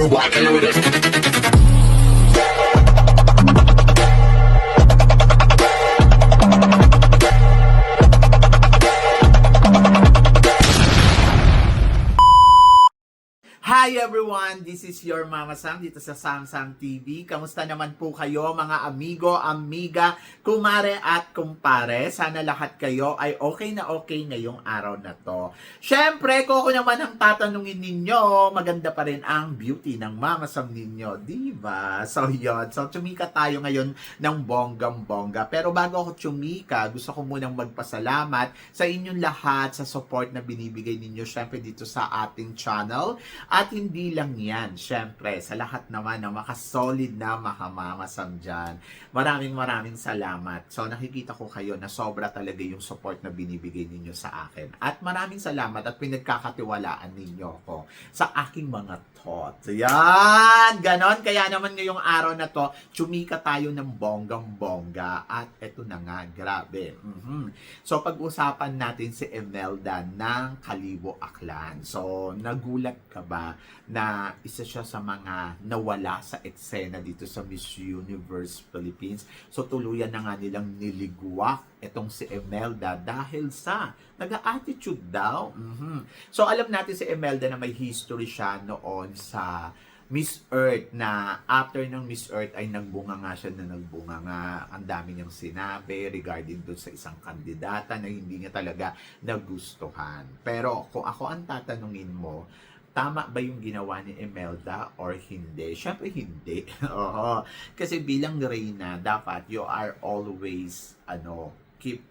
rockin' with it. Hi everyone! This is your Mama Sam dito sa Samsam TV. Kamusta naman po kayo mga amigo, amiga, kumare at kumpare? Sana lahat kayo ay okay na okay ngayong araw na to. Syempre, kung ako naman ang tatanungin ninyo, maganda pa rin ang beauty ng Mama Sam ninyo, diba? So yun, so tumika tayo ngayon ng bonggang-bongga. Pero bago ako tumika, gusto ko munang magpasalamat sa inyong lahat sa support na binibigay ninyo syempre dito sa ating channel. At hindi lang yan, syempre, sa lahat naman na makasolid na makamamasam dyan. Maraming salamat. So, nakikita ko kayo na sobra talaga yung support na binibigay ninyo sa akin. At maraming salamat at pinagkakatiwalaan ninyo ko sa aking mga thoughts. Yan! Ganon. Kaya naman ngayong araw na to, tsumika tayo ng bonggang-bongga. At eto na nga, grabe. So, pag-usapan natin si Imelda ng Kalibo Aklan. So, nagulat ka ba na isa siya sa mga nawala sa eksena dito sa Miss Universe Philippines? So tuluyan na nga nilang niligwak itong si Imelda dahil sa nag-attitude daw. So alam natin si Imelda na may history siya noon sa Miss Earth, na after ng Miss Earth ay nagbunga nga siya na nagbunga nga. Ang dami niyang sinabi regarding doon sa isang kandidata na hindi niya talaga nagustuhan. Pero kung ako ang tatanungin mo, tama ba yung ginawa ni Imelda or hindi? Syempre hindi. Oo. Kasi bilang Reyna, dapat you are always keep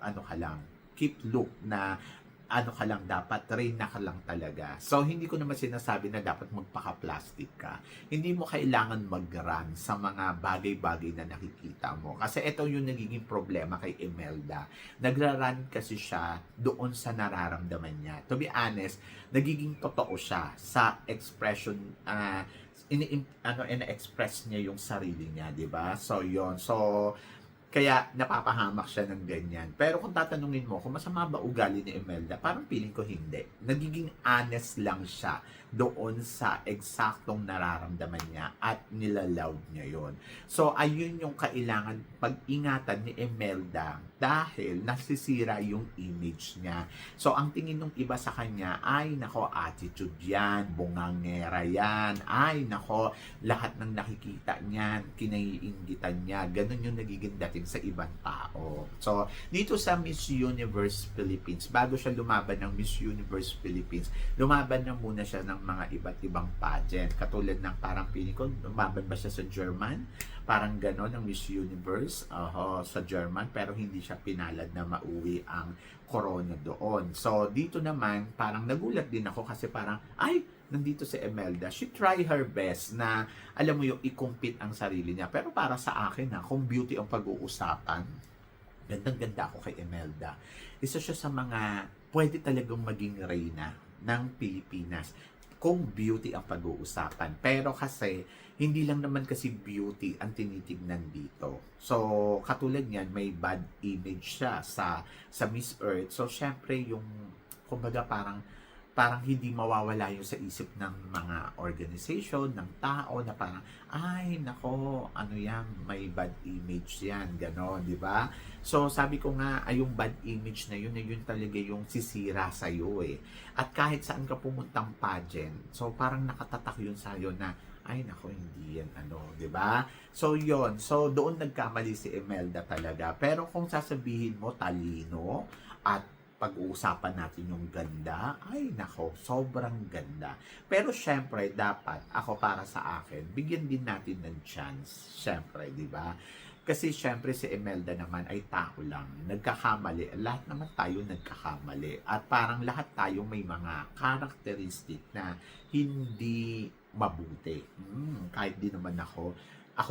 look na ka lang, dapat Reyna ka lang talaga. So, hindi ko naman sinasabi na dapat magpaka-plastic ka. Hindi mo kailangan mag-run sa mga bagay-bagay na nakikita mo. Kasi ito yung nagiging problema kay Imelda. Nagra-run kasi siya doon sa nararamdaman niya. To be honest, nagiging totoo siya sa expression, ina-express niya yung sarili niya, di ba? So, yon. So, kaya napapahamak siya ng ganyan. Pero kung tatanungin mo, kung masama ba ugali ni Imelda, parang feeling ko hindi. Nagiging honest lang siya doon sa eksaktong nararamdaman niya at nilaloud niya yon. So, ayun yung kailangan pag-ingatan ni Imelda dahil nasisira yung image niya. So, ang tingin ng iba sa kanya, ay nako, attitude yan, bungangera yan, ay nako, lahat ng nakikita niyan, kinaiingitan niya, ganun yung nagiging dating sa ibang tao. So, dito sa Miss Universe Philippines, bago siya lumaban ng Miss Universe Philippines, lumaban na muna siya ng mga iba't ibang pageant. Katulad ng parang feeling ko, lumaban ba siya sa German? Parang gano'n ang Miss Universe sa German, pero hindi siya pinalad na mauwi ang corona doon. So, dito naman, parang nagulat din ako kasi parang, ay, nandito si Imelda. She try her best na, alam mo yung i-compete ang sarili niya. Pero para sa akin, kung beauty ang pag-uusapan, gandang-ganda ako kay Imelda. Isa siya sa mga pwede talagang maging reyna ng Pilipinas kung beauty ang pag-uusapan. Pero kasi, hindi lang naman kasi beauty ang tinitignan dito. So, katulad niyan, may bad image siya sa Miss Earth. So, syempre, yung, kumbaga parang hindi mawawala yung sa isip ng mga organization, ng tao na parang, ay, nako, ano yan, may bad image yan, gano'n, di ba? So, sabi ko nga, ay yung bad image na yun talaga yung sisira sa'yo eh. At kahit saan ka pumuntang pageant, so parang nakatatak yun sa'yo na, ay nako, hindi yan di ba? So yon, so doon nagkamali si Imelda talaga. Pero kung sasabihin mo talino at pag-uusapan natin yung ganda, ay nako, sobrang ganda. Pero syempre dapat ako, para sa akin, bigyan din natin ng chance, syempre, di ba? Kasi syempre si Imelda naman ay tao lang, nagkakamali. Lahat naman tayo nagkakamali. At parang lahat tayo may mga karakteristik na hindi mabuti. Kahit din naman ako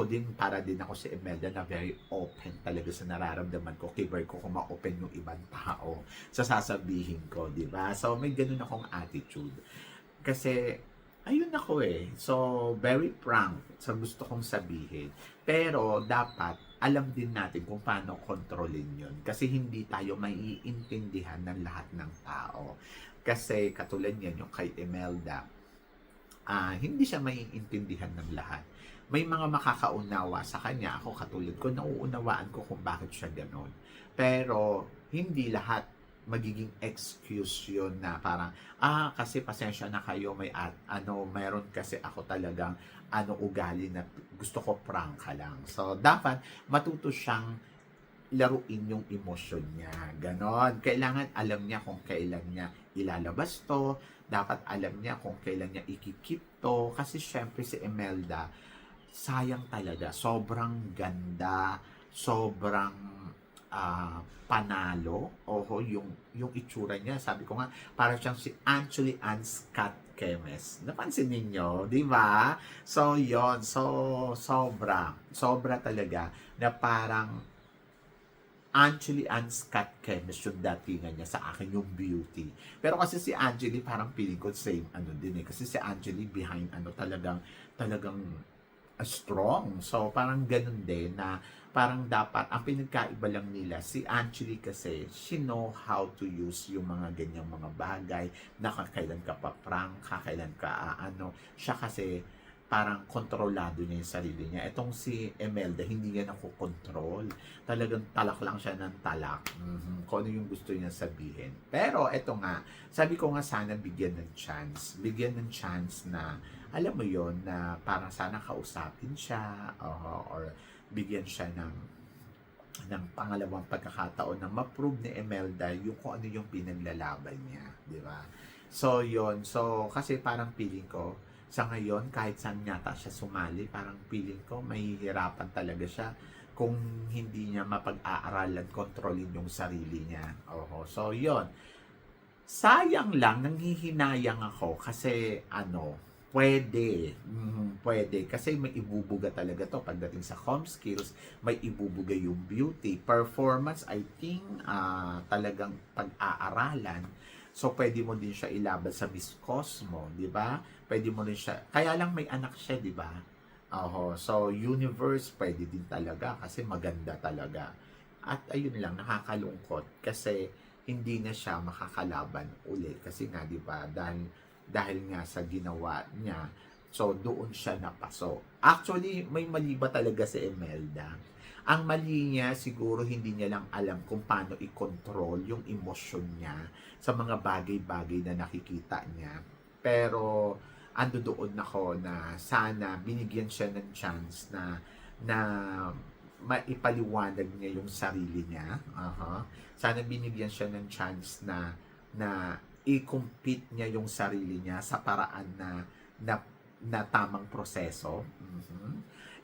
din, para din ako si Imelda na very open talaga sa nararamdaman ko. Kiber ko kung ma-open yung ibang tao sa sasabihin ko, di ba? So may ganun akong attitude. Kasi ayun ako eh. So, very frank sa gusto kong sabihin. Pero, dapat, alam din natin kung paano kontrolin yun. Kasi hindi tayo maiintindihan ng lahat ng tao. Kasi, katulad yan, yung kay Imelda, hindi siya maiintindihan ng lahat. May mga makakaunawa sa kanya. Ako katulad ko, nauunawaan ko kung bakit siya gano'n. Pero hindi lahat magiging excuse yun na parang, kasi pasensya na kayo, meron kasi ako talagang ugali na gusto ko prangka lang. So, dapat matuto siyang laruin yung emosyon niya. Ganon. Kailangan alam niya kung kailan niya ilalabas to. Dapat alam niya kung kailan niya ikikip to. Kasi syempre si Imelda, sayang talaga. Sobrang ganda. Sobrang panalo. Oho, yung itsura niya. Sabi ko nga, parang siyang si Angeli Ann Scott Kemes. Napansin ninyo, di ba? So, yon. So, sobra talaga na parang Angeli Ann Scott Kemes yung datingan niya sa akin, yung beauty. Pero kasi si Angeli, parang feeling ko same din eh. Kasi si Angeli behind talagang strong. So, parang ganun din na parang dapat, ang pinagkaiba lang nila, si Angeli kasi, she know how to use yung mga ganyang mga bagay, na kailan ka pa prank, kailan ka siya kasi, parang kontrolado niya yung sarili niya. Etong si Imelda, hindi niya nakokontrol. Talagang talak lang siya ng talak. Kung ano yung gusto niya sabihin. Pero eto nga, sabi ko nga sana bigyan ng chance. Bigyan ng chance na, alam mo yon na parang sana kausapin siya, or bigyan siya ng pangalawang pagkakataon na ma-prove ni Imelda yung kung ano yung pinaglalaban niya. Di ba? So, yon. So, kasi parang feeling ko, sa ngayon, kahit saan yata siya sumali, parang feeling ko, mahihirapan talaga siya kung hindi niya mapag-aaralan, kontrolin yung sarili niya. So, yon. Sayang lang, nanghihinayang ako kasi, pwede. Kasi may ibubuga talaga to pagdating sa com skills, may ibubuga yung beauty. Performance, I think, talagang pag-aaralan. So, pwede mo din siya ilaban sa Miss Cosmo, di ba? Pwede mo din siya, kaya lang may anak siya, di ba? So, universe, pwede din talaga kasi maganda talaga. At ayun lang, nakakalungkot kasi hindi na siya makakalaban uli. Kasi nga, di ba, dahil nga sa ginawa niya, so doon siya napaso. Actually, may mali ba talaga si Imelda? Ang mali niya, siguro hindi niya lang alam kung paano i-control yung emosyon niya sa mga bagay-bagay na nakikita niya. Pero, ando doon ako na sana binigyan siya ng chance na maipaliwanag niya yung sarili niya. Sana binigyan siya ng chance na i-compete niya yung sarili niya sa paraan na tamang proseso.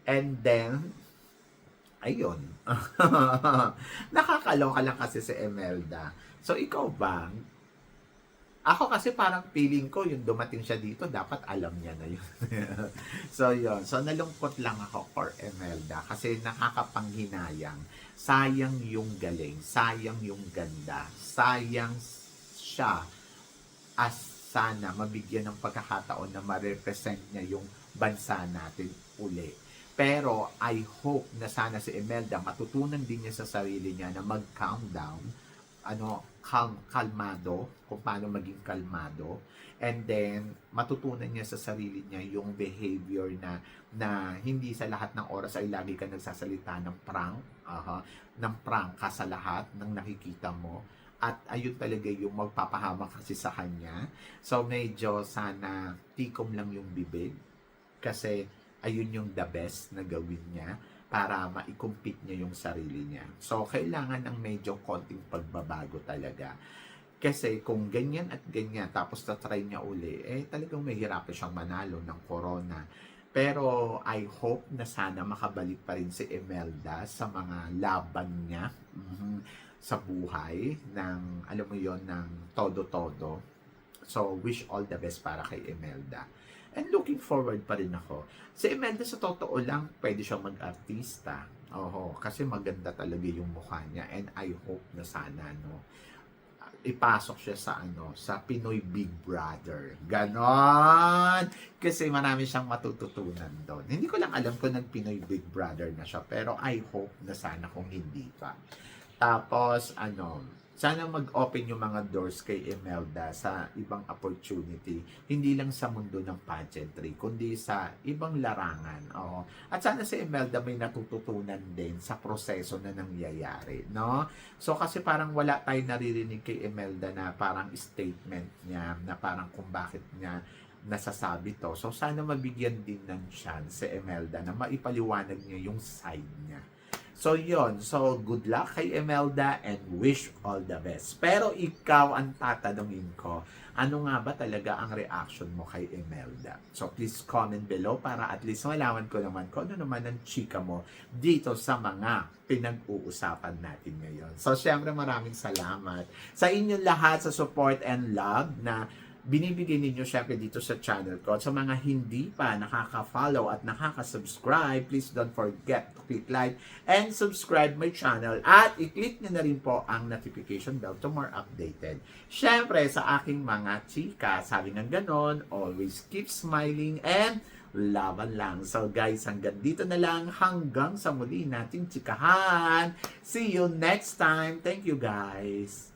And then, ayun. Nakakaloka lang kasi si Imelda. So, ikaw ba? Ako kasi parang feeling ko, yung dumating siya dito, dapat alam niya na yun. So, yun. So, nalungkot lang ako for Imelda kasi nakakapanghinayang. Sayang yung galing. Sayang yung ganda. Sayang siya as sana mabigyan ng pagkakataon na ma-represent niya yung bansa natin uli. Pero I hope na sana si Imelda matutunan din niya sa sarili niya na mag-calm down, kalmado, kung paano maging kalmado, and then matutunan niya sa sarili niya yung behavior na hindi sa lahat ng oras ay lagi ka nagsasalita ng prank, ng prank ka sa lahat ng nakikita mo. At ayun talaga yung magpapahamak kasi sa kanya. So medyo sana tikom lang yung bibig kasi ayun yung the best na gawin niya para ma-compete niya yung sarili niya. So, kailangan ng medyo konting pagbabago talaga. Kasi kung ganyan at ganyan, tapos na-try niya uli, talagang mahirapan siyang manalo ng corona. Pero I hope na sana makabalik pa rin si Imelda sa mga laban niya sa buhay ng, alam mo yon, ng todo-todo. So, wish all the best para kay Imelda. And looking forward pa rin ako. Si Imelda sa totoo lang, pwede siyang mag-artista. Kasi maganda talaga yung mukha niya. And I hope na sana, ipasok siya sa Pinoy Big Brother. Ganon! Kasi marami siyang matututunan doon. Hindi ko lang alam kung nag-Pinoy Big Brother na siya. Pero I hope na sana kung hindi pa. Tapos, sana mag-open yung mga doors kay Imelda sa ibang opportunity, hindi lang sa mundo ng pageantry, kundi sa ibang larangan. Oo. At sana si Imelda may natututunan din sa proseso na nangyayari, no? So kasi parang wala tayong naririnig kay Imelda na parang statement niya, na parang kung bakit niya nasasabi to. So sana mabigyan din ng chance si Imelda na maipaliwanag niya yung side niya. So, yon. So, good luck kay Imelda and wish all the best. Pero ikaw ang tatanungin ko, ano nga ba talaga ang reaction mo kay Imelda? So, please comment below para at least malaman ko naman kung ano naman ang chika mo dito sa mga pinag-uusapan natin ngayon. So, syempre maraming salamat sa inyong lahat sa support and love na binibigay ninyo syempre dito sa channel ko. At sa mga hindi pa nakaka-follow at nakaka-subscribe, please don't forget to click like and subscribe my channel. At i-click nyo na rin po ang notification bell to more updated. Syempre sa aking mga chika, sabi ng ganon, always keep smiling and laban lang. So guys, hanggang dito na lang. Hanggang sa muli nating chikahan. See you next time. Thank you guys.